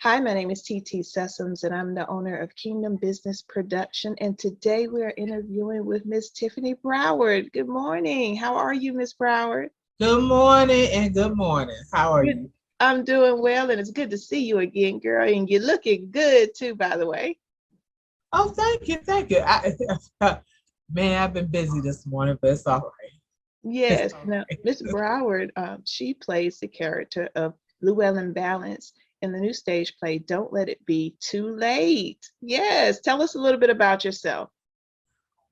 Hi, my name is TT Sessoms, and I'm the owner of Kingdom Business Production. And today we are interviewing with Miss Tiffany Broward. Good morning. How are you, Miss Broward? Good morning and good morning. How are Good. you? I'm doing well, and it's good to see you again, girl. And you're looking good too, by the way. Oh, thank you, thank you. Man, I've been busy this morning, but it's all right. It's Yes. all Now, right. Miss Broward, she plays the character of Llewellyn Balance in the new stage play Don't Let It Be Too Late. Yes. Tell us a little bit about yourself.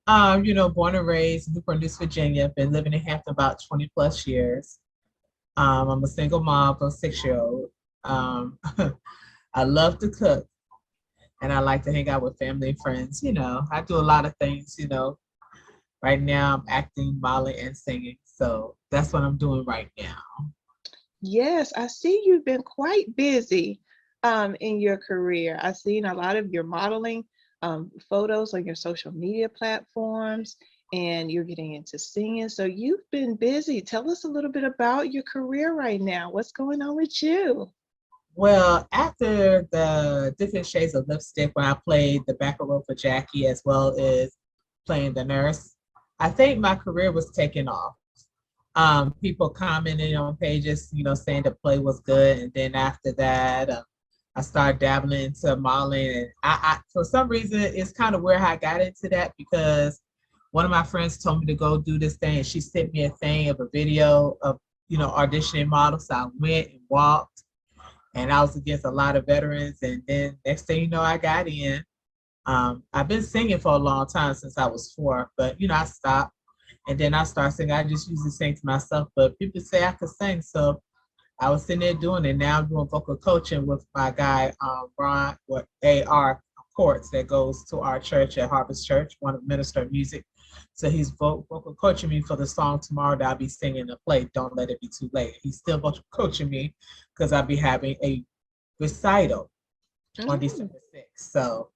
Born and raised in Newport News, Virginia. Been living in Hampton about 20 plus years. I'm a single mom of a 6-year-old. Um, I love to cook and I like to hang out with family and friends. I do a lot of things. Right now I'm acting, modeling, and singing. So that's what I'm doing right now. Yes, I see you've been quite busy in your career. I've seen a lot of your modeling photos on your social media platforms, and you're getting into singing. So you've been busy. Tell us a little bit about your career right now. What's going on with you? Well, after the different shades of lipstick, when I played the back row for Jackie as well as playing the nurse, I think my career was taking off. People commenting on pages, saying the play was good, and then after that, I started dabbling into modeling, and for some reason, it's kind of where I got into that because one of my friends told me to go do this thing, and she sent me a thing of a video of auditioning models. So I went and walked and I was against a lot of veterans. And then next thing you know, I got in. I've been singing for a long time since I was 4, but I stopped and then I started singing. I just usually sing to myself, but people say I could sing, so I was sitting there doing it. Now I'm doing vocal coaching with my guy, Ron, what AR Courts, that goes to our church at Harvest Church, one of minister of music. So he's vocal coaching me for the song tomorrow that I'll be singing the play, Don't Let It Be Too Late. He's still vocal coaching me because I'll be having a recital on Oh, December 6th. So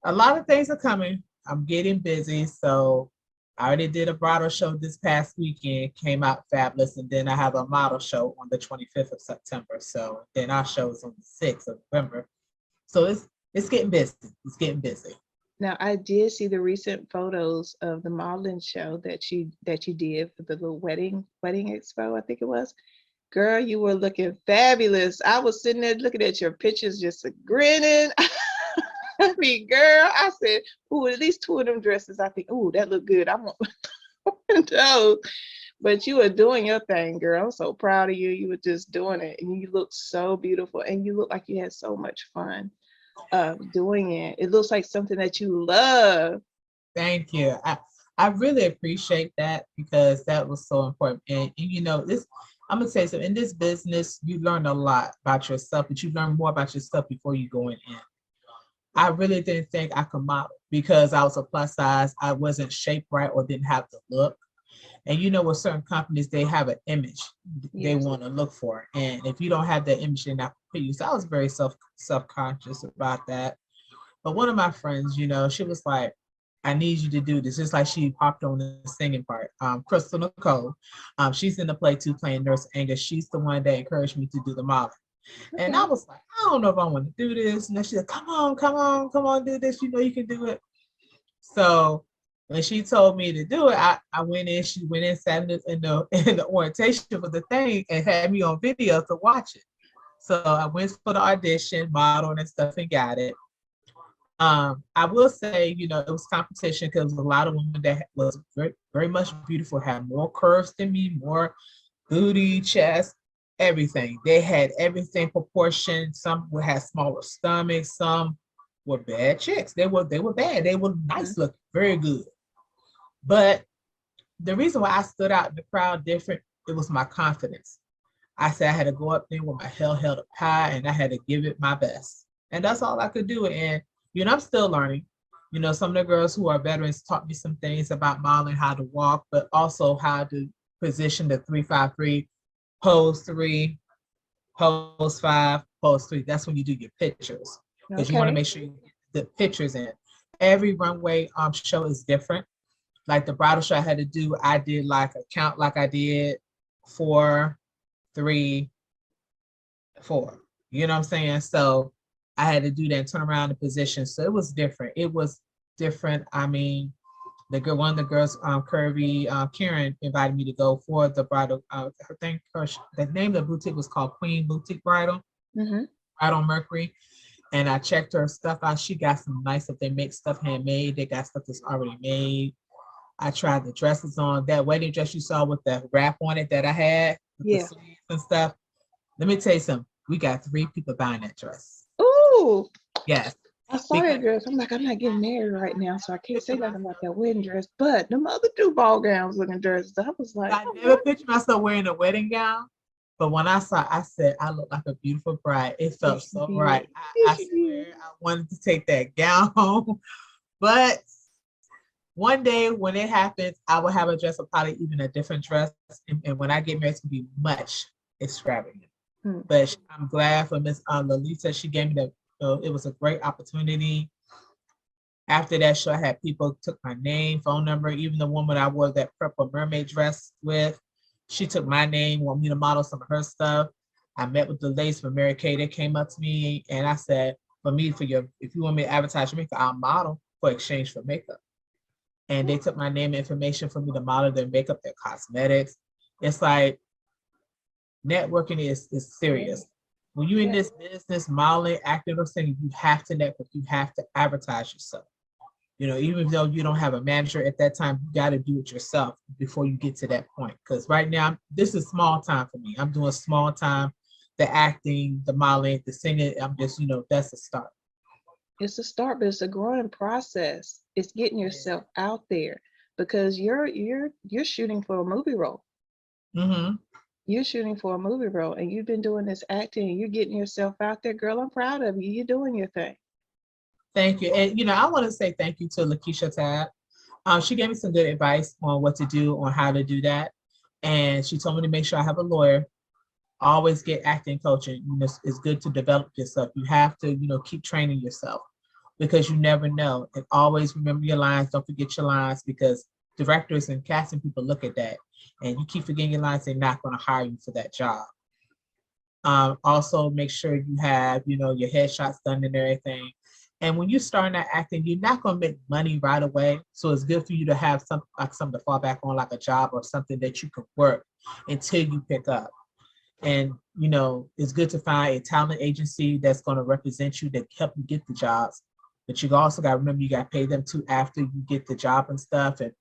a lot of things are coming. I'm getting busy. So I already did a bridal show this past weekend, came out fabulous. And then I have a model show on the 25th of September. So then our show is on the 6th of November. So it's getting busy. It's getting busy. now I did see the recent photos of the modeling show that you did for the little wedding expo, I think it was. Girl, you were looking fabulous. I was sitting there looking at your pictures, just grinning. I mean, girl, I said, "Ooh, at least two of them dresses." I think, "Ooh, that look good. I want one of those." But you were doing your thing, girl. I'm so proud of you. You were just doing it, and you look so beautiful, and you look like you had so much fun doing it. It looks like something that you love. Thank you. I really appreciate that because that was so important. And this I'm gonna say so in this business, you learn a lot about yourself, but you learn more about yourself before you go in. I really didn't think I could model because I was a plus size. I wasn't shaped right or didn't have the look. And with certain companies, they have an image they Yes. want to look for. And if you don't have that image, they're not for you. So I was very self-conscious about that. But one of my friends, she was like, I need you to do this. Just like she popped on the singing part. Crystal Nicole, she's in the play too, playing Nurse Angus. She's the one that encouraged me to do the modeling. And I Okay. was like, I don't know if I want to do this. And then she said, come on, come on, come on, do this. You know you can do it. So when she told me to do it, I went in, she went in, sat in the orientation for the thing and had me on video to watch it. So I went for the audition, modeled and stuff and got it. I will say, it was competition because a lot of women that was very, very much beautiful, had more curves than me, more booty, chest, everything. They had everything proportioned. Some would have smaller stomachs. Some were bad chicks. They were bad. They were Mhm. nice looking, very good. But the reason why I stood out in the crowd different, it was my confidence. I said I had to go up there with my hell held up high and I had to give it my best. And that's all I could do. And I'm still learning. Some of the girls who are veterans taught me some things about modeling, how to walk, but also how to position the 3-5-3, pose 3, pose 5, pose 3. That's when you do your pictures because you want to make Okay. sure you get the pictures in. Every runway show is different. Like the bridal show I had to do, I did like a count like I did 4, 3, 4. You know what I'm saying? So I had to do that and turn around the position. So it was different. It was different. I mean, one of the girls, Curvy, Karen invited me to go for the bridal. I think the name of the boutique was called Queen Boutique Bridal, Mm-hmm. right on Mercury. And I checked her stuff out. She got some nice stuff. They make stuff handmade. They got stuff that's already made. I tried the dresses on. That wedding dress you saw with the wrap on it that I had with the Yeah. sleeves and stuff. Let me tell you something. We got 3 people buying that dress. Ooh, Yes. I saw Because that dress. I'm like, I'm not getting married right now, so I can't say nothing about that wedding dress. But them other two ball gowns looking dresses, I was like, I oh, never pictured myself wearing a wedding gown. But when I saw, I said, I look like a beautiful bride. It felt yes, you so right. did. Yes, I you did. swear I wanted to take that gown home. But one day when it happens, I will have a dress or probably even a different dress. And when I get married, it's going to be much extravagant. Hmm. But I'm glad for Miss Lalita. She gave me that. It was a great opportunity. After that show, I had people took my name, phone number. Even the woman I wore that purple mermaid dress with, she took my name, want me to model some of her stuff. I met with the ladies from Mary Kay. They came up to me and I said, if you want me to advertise your makeup, I'll model for exchange for makeup. And they took my name and information for me to model their makeup, their cosmetics. It's like networking is serious. When you're in Yeah, this business, modeling, acting, or singing, you have to network. You have to advertise yourself. Even though you don't have a manager at that time, you got to do it yourself before you get to that point. Because right now, this is small time for me. I'm doing small time, the acting, the modeling, the singing. I'm just, that's a start. it's a start, but it's a growing process. It's getting Yeah. yourself out there because you're shooting for a movie role. Mm-hmm. You're shooting for a movie role, and you've been doing this acting, and you're getting yourself out there, girl. I'm proud of you. You're doing your thing. Thank you. And, I want to say thank you to Lakeisha Tab. She gave me some good advice on what to do, on how to do that. And she told me to make sure I have a lawyer. Always get acting coaching. It's good to develop yourself. You have to, keep training yourself because you never know. And always remember your lines. Don't forget your lines because directors and casting people look at that. And you keep forgetting your lines, they're not going to hire you for that job. Also, make sure you have, your headshots done and everything. And when you start out acting, you're not going to make money right away. So it's good for you to have something to fall back on, like a job or something that you can work until you pick up. And, it's good to find a talent agency that's going to represent you, that help you get the jobs. But you also got to remember you got to pay them too after you get the job and stuff. And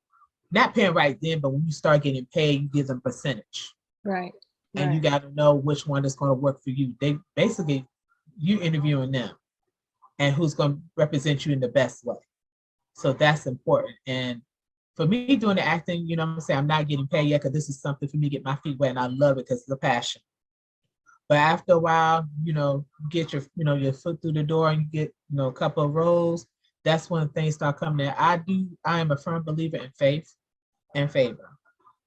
not paying right then, but when you start getting paid, you give them percentage. Right, And you right. got to know which one is going to work for you. They basically, you interviewing them and who's going to represent you in the best way. So that's important. And for me doing the acting, I'm gonna say I'm not getting paid yet because this is something for me to get my feet wet, and I love it because it's a passion. But after a while, you get your foot through the door and you get, a couple of roles. That's when things start coming in. I am a firm believer in faith and favor.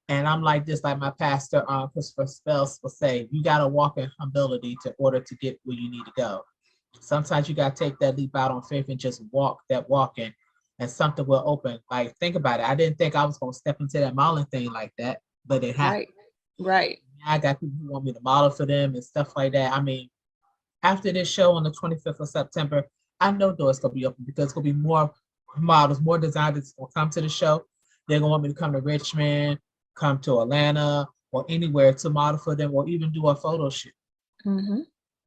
And I'm like this, like my pastor, Christopher Spells will say, you got to walk in humility to order to get where you need to go. Sometimes you got to take that leap out on faith and just walk that walk in, and something will open. Like, think about it. I didn't think I was going to step into that modeling thing like that, but it happened. Right, right. I got people who want me to model for them and stuff like that. I mean, after this show on the 25th of September, I know doors going to be open because it's going to be more models, more designers going to come to the show. They're going to want me to come to Richmond, come to Atlanta, or anywhere to model for them, or even do a photo shoot. Mm-hmm.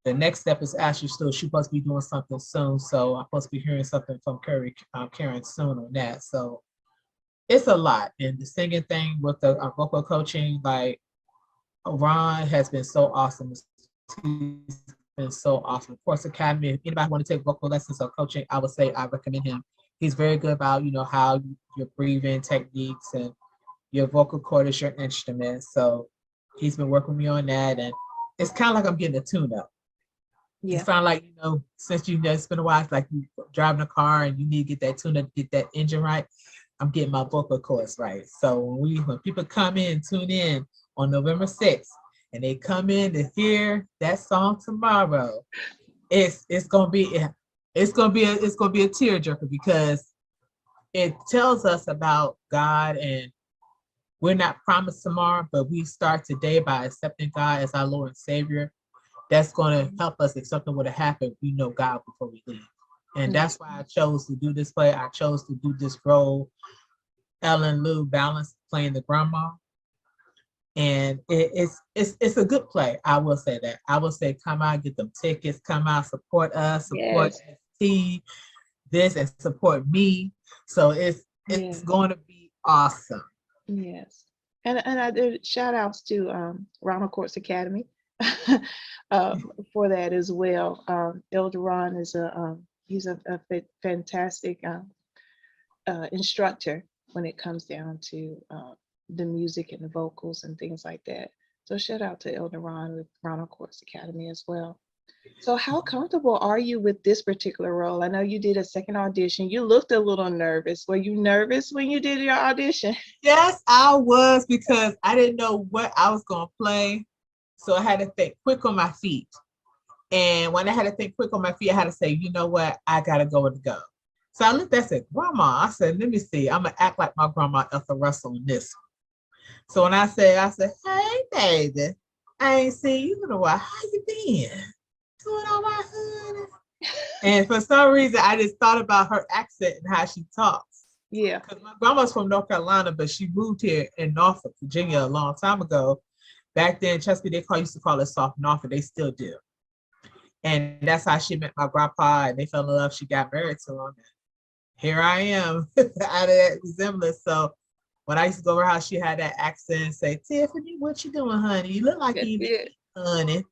The next step is Ashley Still. She's supposed to be doing something soon, so I'm supposed to be hearing something from Karen soon on that. So it's a lot. And the singing thing with the vocal coaching, like Ron has been so awesome. He's been so awesome. Of course, Academy, if anybody want to take vocal lessons or coaching, I would say I recommend him. He's very good about, how your breathing techniques and your vocal cord is your instrument. So he's been working with me on that. And it's kind of like I'm getting a tune up. It's Yeah. kind of like, since it's been a while, it's like you driving a car and you need to get that tune up, get that engine right. I'm getting my vocal cords right. So when people come in, tune in on November 6th, and they come in to hear that song tomorrow, it's gonna be a tearjerker because it tells us about God, and we're not promised tomorrow, but we start today by accepting God as our Lord and Savior. that's going to help us if something would have happened. We know God before we leave. And Mm. that's why I chose to do this play. I chose to do this role. Ellen Lou Balance playing the grandma. And it's a good play. I will say that. I will say, come out, get them tickets, come out, support us, support Yes. T, this, and support me. So it's Yeah. going to be awesome. Yes. And I did shout outs to Ronald Courts Academy uh, for that as well. Elder Ron is he's a fantastic instructor when it comes down to the music and the vocals and things like that. So shout out to Elder Ron with Ronald Courts Academy as well. So how comfortable are you with this particular role? I know you did a second audition. You looked a little nervous. Were you nervous when you did your audition? Yes, I was because I didn't know what I was going to play. So I had to think quick on my feet. And when I had to think quick on my feet, I had to say, you know what? I got to go with the go. So I looked, I said, Grandma. I said, let me see. I'm going to act like my grandma Ethel Russell in this. So when I said, hey, baby, I ain't seen you in a while. How you been? Doing all right, honey? And for some reason, I just thought about her accent and how she talks. Yeah. Because my grandma's from North Carolina, but she moved here in Norfolk, Virginia a long time ago. Back then, Chesapeake, used to call it Soft Norfolk. They still do. And that's how she met my grandpa, and they fell in love. She got married to him. And here I am out of that resemblance. So when I used to go over her house, she had that accent and say, Tiffany, what you doing, honey? You look like That's you it. eat, honey.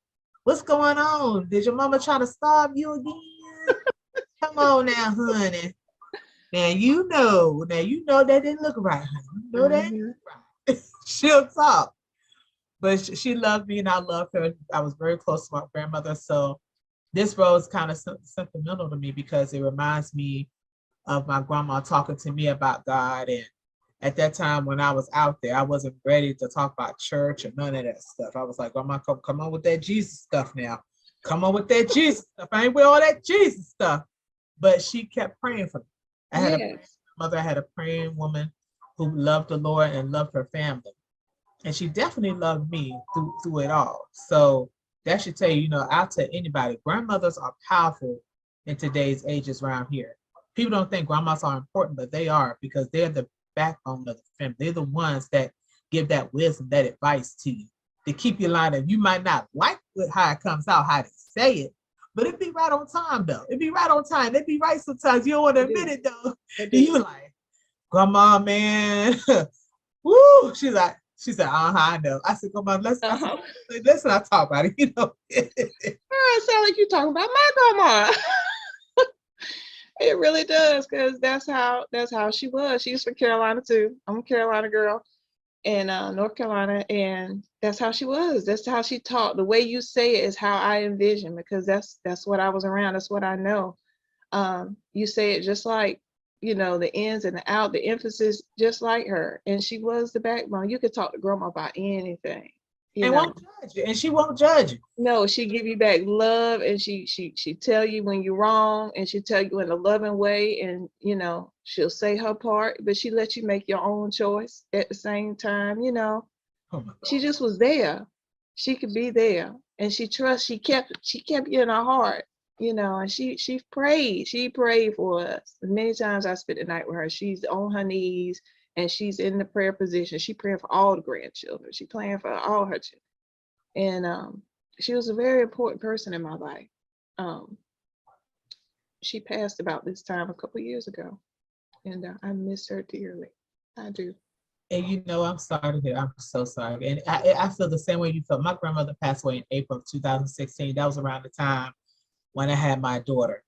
What's going on? Did your mama try to starve you again? Come on now, honey. Now you know that didn't look right, honey. You know that didn't Mhm. look right. She'll talk. But she loved me and I loved her. I was very close to my grandmother. So this role is kind of sentimental to me because it reminds me of my grandma talking to me about God. And at that time when I was out there, I wasn't ready to talk about church or none of that stuff. I was like, Grandma, come on with that Jesus stuff now. Come on with that Jesus stuff. I ain't with all that Jesus stuff. But she kept praying for me. I had a Yes. mother, I had a praying woman who loved the Lord and loved her family. And she definitely loved me through it all. So that should tell you, out to anybody, grandmothers are powerful in today's ages around here. People don't think grandmas are important, but they are because they're the backbone of the family. They're the ones that give that wisdom, that advice to you, to keep you lined up. You might not like how it comes out, how they say it, but it be right on time though. It be right on time. It be right sometimes. You don't want to I admit do. it though. I And do. you like, Grandma, man. Woo! She said, I know. I said, come on, Uh-huh. let's not talk about it, Oh, it sounds like you're talking about my grandma. It really does, because that's how she was. She's from Carolina too. I'm a Carolina girl in North Carolina, and that's how she was. That's how she talked. The way you say it is how I envision, because that's what I was around. That's what I know. You say it just like, the ins and the out, the emphasis just like her, and she was the backbone. You could talk to grandma about anything, you and know. won't judge you. And she won't judge you. No, she give you back love, and she tell you when you're wrong, and she tell you in a loving way, and she'll say her part, but she let you make your own choice at the same time. Oh my She God. just was there. She could be there, and she kept you in her heart. And she prayed for us. Many times I spent the night with her. She's on her knees and she's in the prayer position. She praying for all the grandchildren. She praying for all her children. And she was a very important person in my life. Um, she passed about this time a couple years ago, and I miss her dearly. I do. And I'm sorry to hear. I'm so sorry. And I feel the same way you felt. My grandmother passed away in April of 2016. That was around the time when I had my daughter.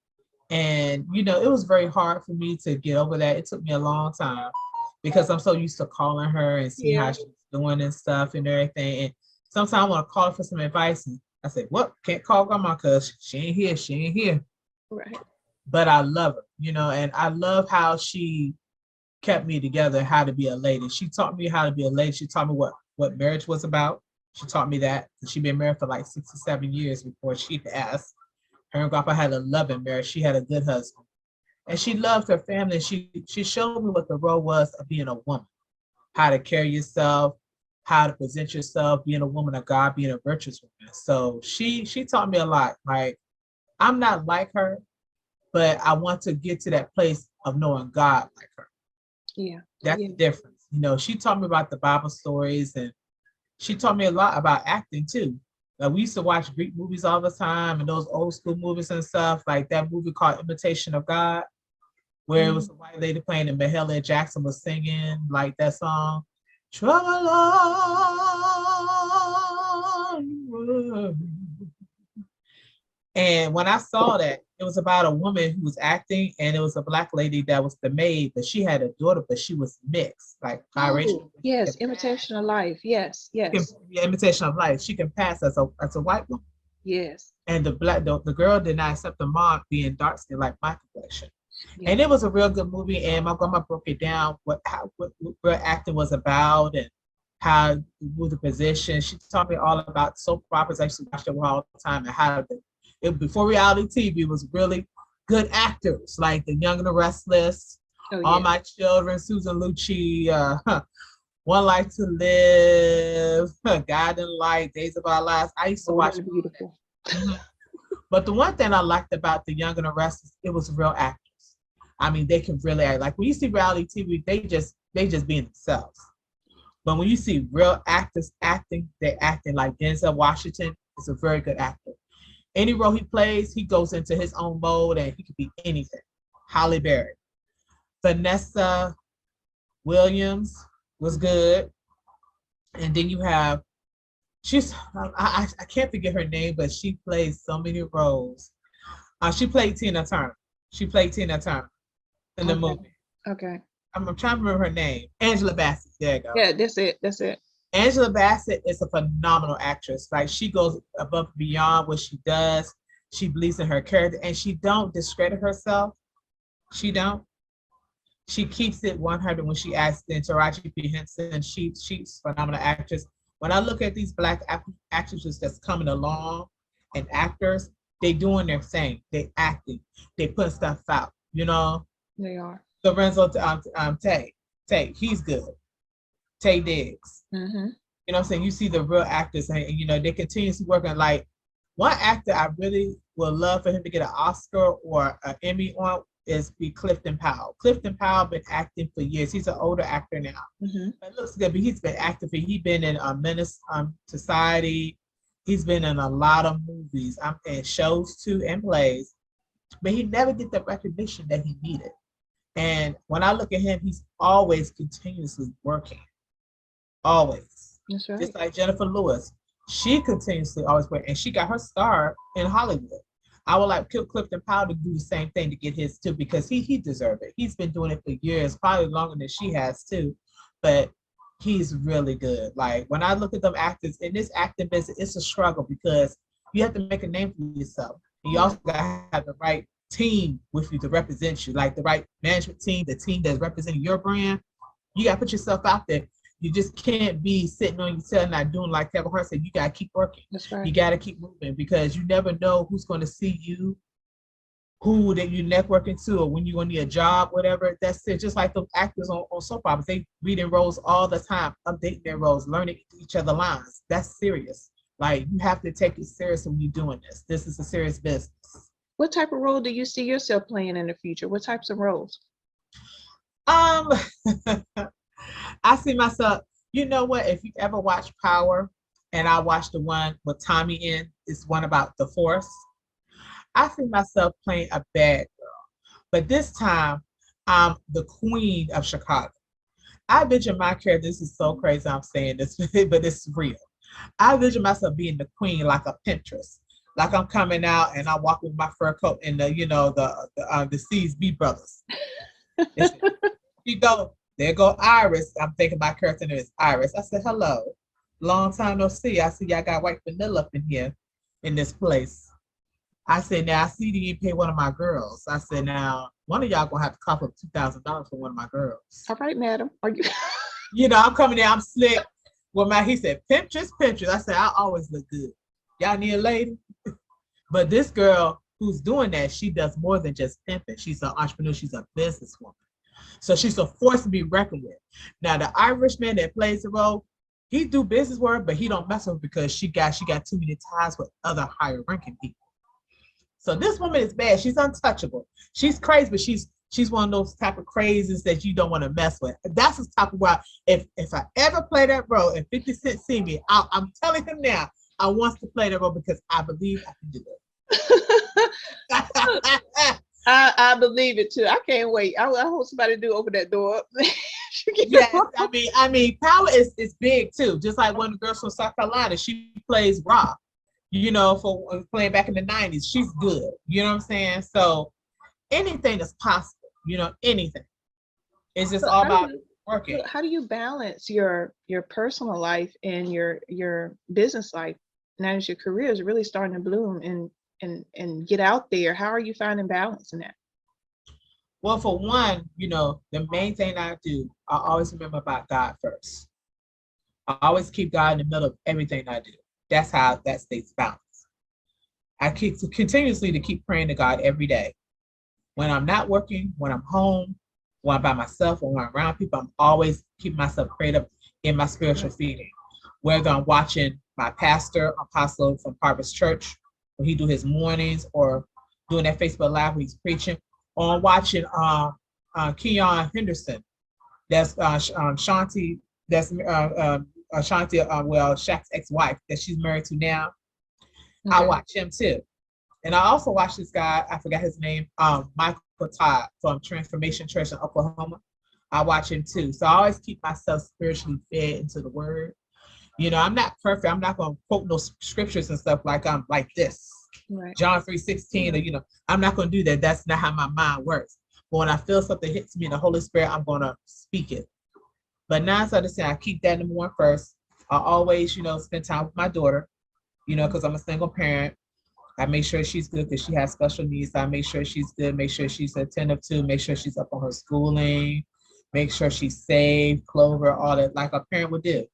And it was very hard for me to get over that. It took me a long time because I'm so used to calling her and see how Yeah, she's doing and stuff and everything. And sometimes I want to call her for some advice. And I say, well, can't call grandma because she ain't here. She ain't here. right. But I love her, and I love how she kept me together, how to be a lady. She taught me how to be a lady. She taught me what marriage was about. She taught me that. She'd been married for like 67 years before she passed. Her and Grandpa had a loving marriage. She had a good husband. And she loved her family. She showed me what the role was of being a woman, how to carry yourself, how to present yourself, being a woman of God, being a virtuous woman. So she taught me a lot. Like I'm not like her, but I want to get to that place of knowing God like her. Yeah. That's Yeah. the difference. You know, she taught me about the Bible stories and she taught me a lot about acting too. Like we used to watch Greek movies all the time and those old school movies and stuff, like that movie called Imitation of God, where it was Mhm. a white lady playing and Mahalia Jackson was singing like that song. Trouble on the world. And when I saw that, it was about a woman who was acting, and it was a black lady that was the maid, but she had a daughter, but she was mixed, like biracial. Oh, She yes, can pass, imitation of life. Yes, she can yes, be an imitation of life. She can pass as a white woman. yes, And the girl did not accept the mom being dark skinned like my complexion. yeah. And it was a real good movie. And my grandma broke it down what acting was about and how to move the position. She taught me all about soap operas. I used to watch them all the time and how before reality TV was really good actors like The Young and the Restless, Oh, All yeah. My Children, Susan Lucci, One Life to Live, Guiding Light, Days of Our Lives. I used to Bold watch and all beautiful. that. But the one thing I liked about The Young and the Restless, it was real actors. I mean, they can really act. Like when you see reality TV, they just being themselves. But when you see real actors acting, they're acting like Denzel Washington is a very good actor. Any role he plays, he goes into his own mode and he could be anything. Halle Berry. Vanessa Williams was good. And then you have I can't forget her name, but she plays so many roles. She played Tina Turner. She played Tina Turner in the Okay. movie. Okay. I'm trying to remember her name. Angela Bassett. There you go. Yeah, that's it. That's it. Angela Bassett is a phenomenal actress. Like she goes above and beyond what she does. She believes in her character and she don't discredit herself. She don't. She keeps it 100 when she acts in Taraji P. Henson. She's a phenomenal actress. When I look at these black actresses that's coming along and actors, they doing their thing. They acting. They put stuff out. You know, They are. Lorenzo Tay, he's good. Tay Diggs. Mm-hmm. You know what I'm saying? You see the real actors and you know, they continuously working. Like one actor I really would love for him to get an Oscar or an Emmy on is be Clifton Powell. Clifton Powell been acting for years. He's an older actor now. Mm-hmm. It looks good, but he's been acting for, he's been in Menace Society. He's been in a lot of movies and shows too and plays, but he never get the recognition that he needed. And when I look at him, he's always continuously working, always. That's Just right. like Jennifer Lewis, she continuously always working, and she got her star in Hollywood. I would like Clifton Powell to do the same thing to get his too, because he deserved it. He's been doing it for years, probably longer than she has too. But he's really good. Like when I look at them actors in this acting business, it's a struggle because you have to make a name for yourself. And you Yeah. also gotta have the right team with you to represent you, like the right management team, the team that's representing your brand. You gotta put yourself out there. You just can't be sitting on your tail not doing like Kevin Hart said. You gotta keep working. That's You right. gotta keep moving because you never know who's going to see you, who that you networking to, or when you're gonna need a job, whatever. That's it. Just like those actors on soap operas, they reading roles all the time, updating their roles, learning each other lines. That's serious. Like you have to take it serious when you're doing this. This is a serious business. What type of role do you see yourself playing in the future? What types of roles? Um, I see myself. You know what? If you ever watch Power, and I watched the one with Tommy in, it's one about the Force. I see myself playing a bad girl, but this time I'm the queen of Chicago. I vision my character. This is so crazy. I'm saying this, but it's real. I vision myself being the queen, like a Pinterest. Like I'm coming out and I walk with my fur coat and the CSB brothers. It's, you go, there go Iris. I'm thinking my character name is Iris. I said, hello. Long time no see. I see y'all got white vanilla up in here in this place. I said, now I see you didn't pay one of my girls. I said, now one of y'all gonna have to cough up $2,000 for one of my girls. All right, madam. Are you? You know, I'm coming in, I'm slick. He said, Pinterest, Pinterest. I said, I always look good. Y'all need a lady? But this girl who's doing that, she does more than just pimping. She's an entrepreneur, she's a businesswoman. So she's a force to be reckoned with. Now, the Irishman that plays the role, he do business work, but he don't mess with her because she got too many ties with other higher ranking people. So this woman is bad. She's untouchable. She's crazy, but she's one of those type of crazies that you don't want to mess with. That's the type of why if I ever play that role and 50 Cent see me, I'm telling him now, I want to play that role because I believe I can do it. I believe it too. I can't wait. I hope somebody do open that door. Yes, I mean, power is big too. Just like one of the girls from South Carolina, she plays rock. For playing back in the 90s, she's good. You know what I'm saying? So anything is possible. Anything. It's just So all about working. how do you balance your personal life and your business life now as your career is really starting to bloom and get out there? How are you finding balance in that? Well, for one, the main thing I do, I always remember about God first. I always keep God in the middle of everything I do. That's how that stays balanced. I keep continuously to keep praying to God every day. When I'm not working, when I'm home, when I'm by myself, or when I'm around people, I'm always keeping myself prayed up in my spiritual feeding. Whether I'm watching my pastor, apostle from Harvest Church, when he do his mornings, or doing that Facebook Live where he's preaching, or I'm watching Keon Henderson. That's Shanti. That's Shanti. Well, Shaq's ex-wife that she's married to now. Okay. I watch him too. And I also watch this guy, I forgot his name, Michael Todd from Transformation Church in Oklahoma. I watch him too. So I always keep myself spiritually fed into the word. I'm not perfect. I'm not going to quote no scriptures and stuff like I'm like this. Right. John 3:16, or, I'm not going to do that. That's not how my mind works. But when I feel something hits me in the Holy Spirit, I'm going to speak it. But 9 out of 10, I keep that number one first. I always, spend time with my daughter, because I'm a single parent. I make sure she's good because she has special needs. I make sure she's good, make sure she's attentive to, make sure she's up on her schooling, make sure she's safe, Clover, all that, like a parent would do.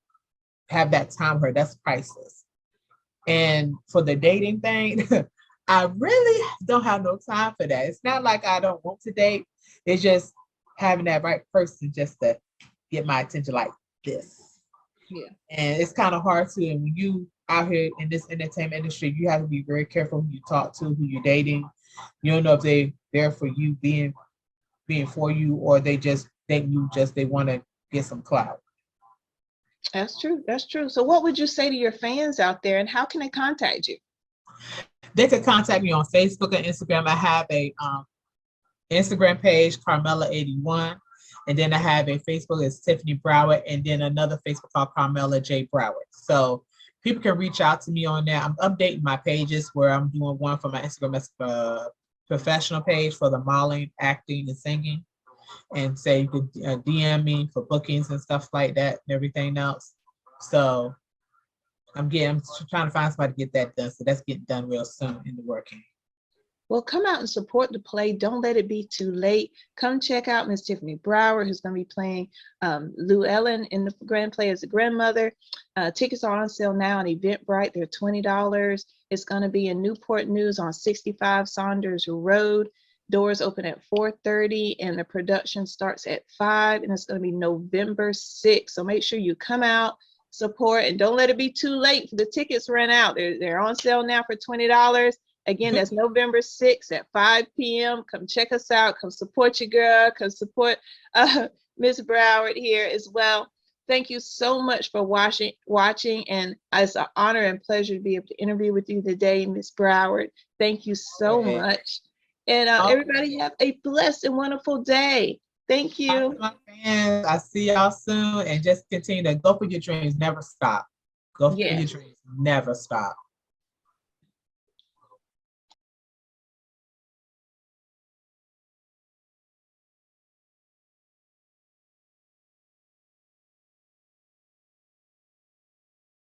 Have that time with her. That's priceless. And for the dating thing, I really don't have no time for that. It's not like I don't want to date. It's just having that right person just to get my attention like this. Yeah. And it's kind of hard to, and when you out here in this entertainment industry, you have to be very careful who you talk to, who you're dating. You don't know if they're there for you, being for you, or they just think they want to get some clout. That's true. That's true. So what would you say to your fans out there, and how can they contact you? They can contact me on Facebook and Instagram. I have a Instagram page, Carmela81. And then I have a Facebook, it's Tiffany Broward, and then another Facebook called Carmela J. Broward. So people can reach out to me on there. I'm updating my pages where I'm doing one for my Instagram as a professional page for the modeling, acting, and singing. And say you could DM me for bookings and stuff like that and everything else. So I'm trying to find somebody to get that done. So that's getting done real soon in the working. Well, come out and support the play. Don't let it be too late. Come check out Miss Tiffany Broward, who's going to be playing Lou Ellen in the grand play as a grandmother. Tickets are on sale now on Eventbrite. They're $20. It's going to be in Newport News on 65 Saunders Road. Doors open at 4:30 and the production starts at 5, and it's going to be November 6th. So make sure you come out, support, and don't let it be too late for the tickets run out. They're on sale now for $20. Again, that's November 6th at 5 p.m. Come check us out. Come support your girl. Come support Miss Broward here as well. Thank you so much for watching, and it's an honor and pleasure to be able to interview with you today, Miss Broward. Thank you so much. And everybody have a blessed and wonderful day. Thank you. My fans, I see y'all soon, and just continue to go for your dreams. Never stop. Go for your dreams. Never stop.